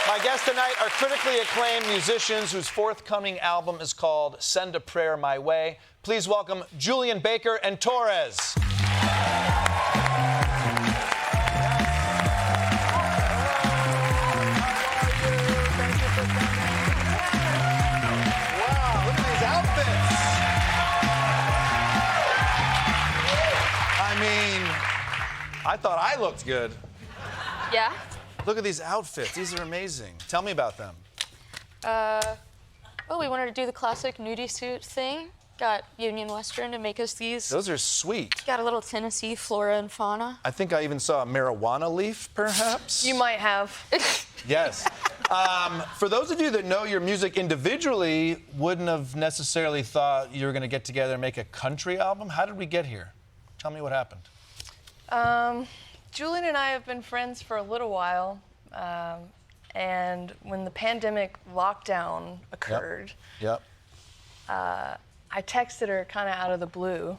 My guests tonight are critically acclaimed musicians whose forthcoming album is called Send a Prayer My Way. Please welcome Julien Baker and TORRES. I thought I looked good. Yeah? Look at these outfits. These are amazing. Tell me about them. Well, we wanted to do the classic nudie suit thing. Got Union Western to make us these. Those are sweet. Got a little Tennessee flora and fauna. I think I even saw a marijuana leaf, perhaps. You might have. Yes. For those of you that know your music individually, wouldn't have necessarily thought you were going to get together and make a country album. How did we get here? Tell me what happened. Julien and I have been friends for a little while, and when the pandemic lockdown occurred, I texted her kind of out of the blue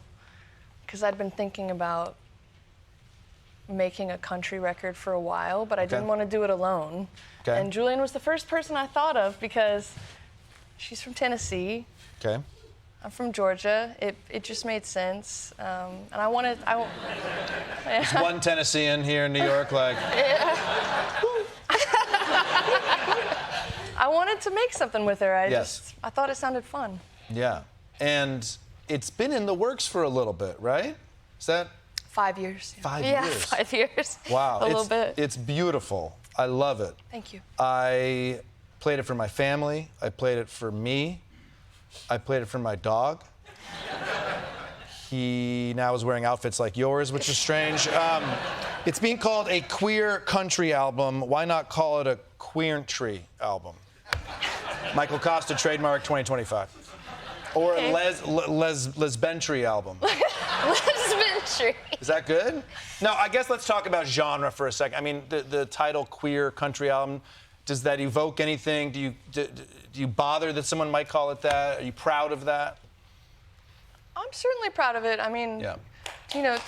because I'd been thinking about making a country record for a while, but I didn't want to do it alone. Okay. And Julien was the first person I thought of because she's from Tennessee. Okay. I'm from Georgia. It just made sense, and I wanted. There's one Tennessean here in New York, like. I wanted to make something with her. I thought it sounded fun. Yeah, and it's been in the works for a little bit, right? Is that 5 years? 5 Yeah, years. 5 years. Wow, a little bit. It's beautiful. I love it. Thank you. I played it for my family. I played it for me. I played it for my dog. He now is wearing outfits like yours, which is strange. It's being called a queer country album. Why not call it a queerntry album? Michael Kosta, trademark 2025. Or a lesbentry album. Lesbentry. Is that good? No, I guess let's talk about genre for a second. I mean, the title queer country album, does that evoke anything? Do you bother that someone might call it that? Are you proud of that? I'm certainly proud of it. I mean, Yeah. you know,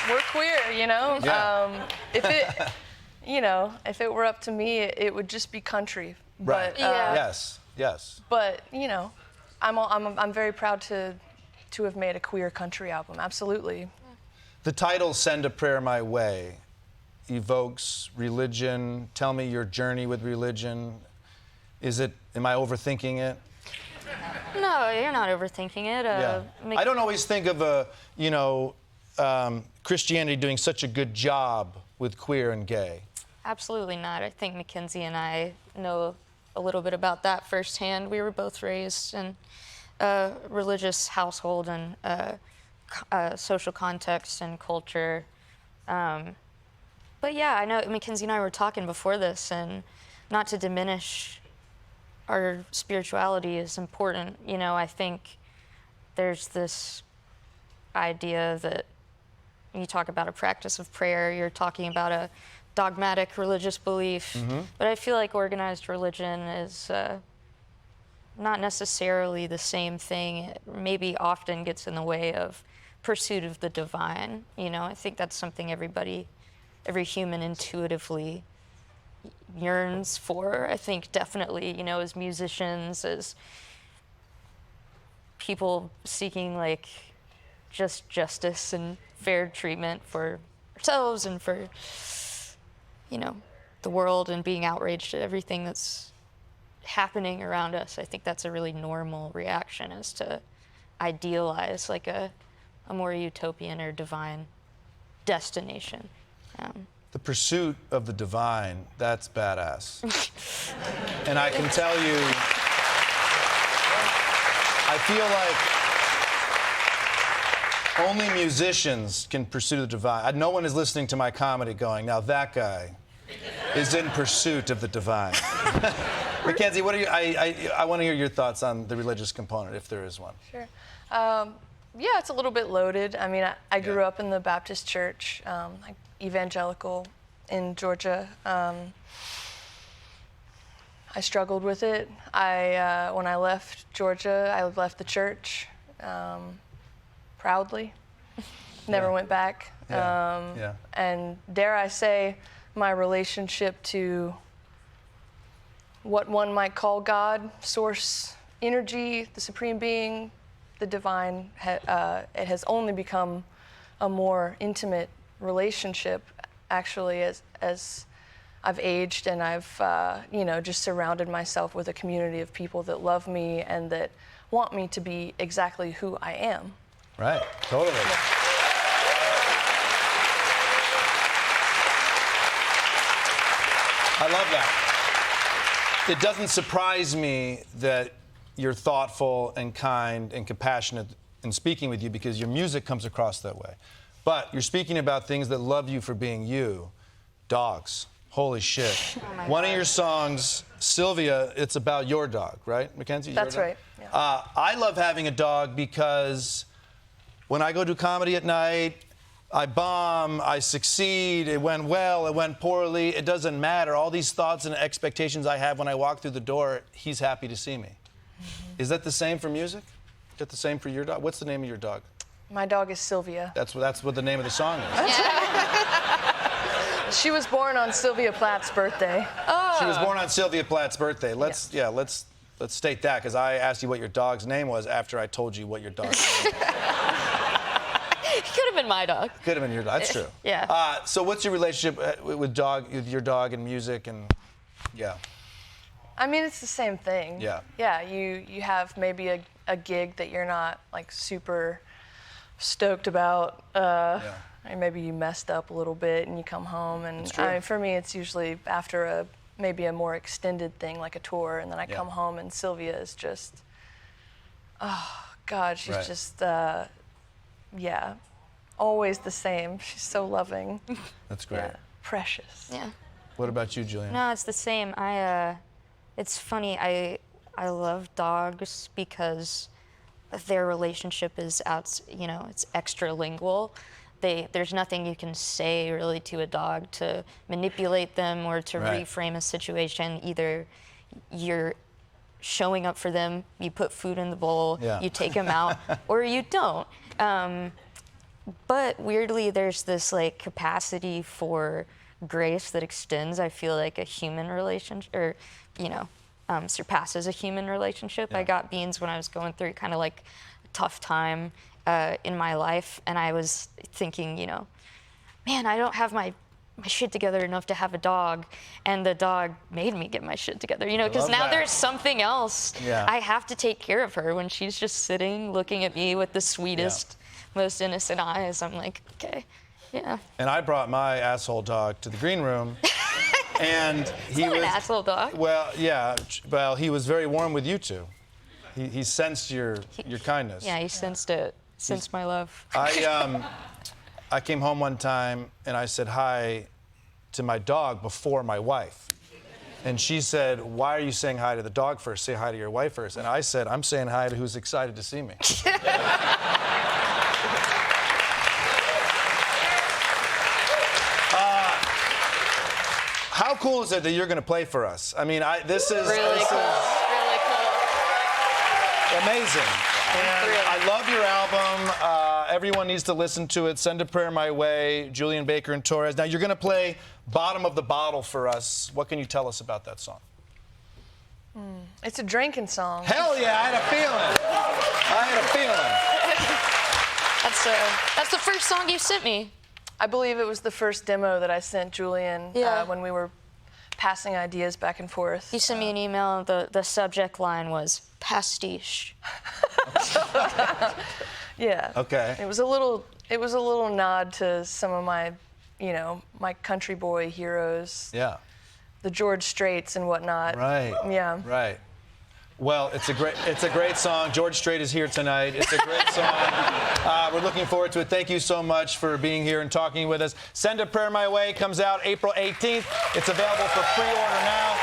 we're queer, you know. Yeah. If it were up to me, it would just be country. Right. But, Yes. But I'm very proud to have made a queer country album. Absolutely. The title "Send a Prayer My Way" evokes religion. Tell me your journey with religion. Am I overthinking it? No, you're not overthinking it. I don't always think of Christianity doing such a good job with queer and gay. Absolutely not. I think Mackenzie and I know a little bit about that firsthand. We were both raised in a religious household and social context and culture. But yeah, I know Mackenzie and I were talking before this, and not to diminish our spirituality is important. You know, I think there's this idea that you talk about a practice of prayer, you're talking about a dogmatic religious belief. Mm-hmm. But I feel like organized religion is not necessarily the same thing. It maybe often gets in the way of pursuit of the divine. You know, I think that's something every human intuitively yearns for. I think definitely, you know, as musicians, as people seeking like just justice and fair treatment for ourselves and for, you know, the world, and being outraged at everything that's happening around us. I think that's a really normal reaction, is to idealize like a more utopian or divine destination. The pursuit of the divine, that's badass. And I can tell you, I feel like only musicians can pursue the divine. No one is listening to my comedy going, now that guy is in pursuit of the divine. Mackenzie, what are you? I want to hear your thoughts on the religious component, if there is one. Sure. Yeah, it's a little bit loaded. I mean, I grew up in the Baptist church, like evangelical in Georgia. I struggled with it. When I left Georgia, I left the church proudly. never went back. And dare I say, my relationship to what one might call God, source, energy, the supreme being, the divine, it has only become a more intimate relationship, actually, as I've aged and I've, just surrounded myself with a community of people that love me and that want me to be exactly who I am. Right, totally. Yeah. I love that. It doesn't surprise me that you're thoughtful and kind and compassionate in speaking with you because your music comes across that way. But you're speaking about things that love you for being you. Dogs. Holy shit. Oh One of your songs, Sylvia, it's about your dog, right, Mackenzie? That's right. Yeah. I love having a dog because when I go do comedy at night, I bomb, I succeed, it went well, it went poorly, it doesn't matter. All these thoughts and expectations I have when I walk through the door, he's happy to see me. Is that the same for music? Is that the same for your dog? What's the name of your dog? My dog is Sylvia. That's what the name of the song is. She was born on Sylvia Plath's birthday. Oh. She was born on Sylvia Plath's birthday. Let's state that, because I asked you what your dog's name was after I told you what your dog's name was. It could have been my dog. Could have been your dog. That's true. Yeah. So what's your relationship with your dog and music and I mean, it's the same thing. Yeah. Yeah, you have maybe a gig that you're not like super stoked about. And maybe you messed up a little bit and you come home and I mean, for me it's usually after maybe a more extended thing like a tour, and then I come home and Sylvia is just, oh God, she's just always the same. She's so loving. That's great. Yeah, precious. Yeah. What about you, Julien? No, it's the same. It's funny. I love dogs because their relationship is it's extralingual. There's nothing you can say really to a dog to manipulate them or to reframe a situation. Either you're showing up for them, you put food in the bowl, you take them out, or you don't. But weirdly, there's this like capacity for grace that extends, I feel like, a human relationship, or surpasses a human relationship. I got beans when I was going through kind of like a tough time in my life, and I was thinking, man, I don't have my shit together enough to have a dog, and the dog made me get my shit together, because now there's something else. I have to take care of her when she's just sitting looking at me with the sweetest, most innocent eyes. I'm like, okay, yeah. And I brought my asshole dog to the green room. And he was an asshole dog. Well, yeah. Well, he was very warm with you two. He sensed your kindness. Yeah, he sensed it. Sensed my love. I came home one time and I said hi to my dog before my wife. And she said, "Why are you saying hi to the dog first? Say hi to your wife first." And I said, "I'm saying hi to who's excited to see me." How cool is it that you're going to play for us? I mean, this is really cool. Amazing. And I love your album. Everyone needs to listen to it. Send a prayer my way. Julien Baker and TORRES. Now, you're going to play Bottom of the Bottle for us. What can you tell us about that song? It's a drinking song. Hell yeah, I had a feeling. That's the first song you sent me. I believe it was the first demo that I sent Julien when we were passing ideas back and forth. You sent me an email. The subject line was pastiche. Yeah. Okay. It was a little nod to some of my, my country boy heroes. Yeah. The George Straits and whatnot. Right. Yeah. Right. Well, it's a great song. George Strait is here tonight. It's a great song. We're looking forward to it. Thank you so much for being here and talking with us. Send a Prayer My Way comes out April 18th. It's available for pre-order now.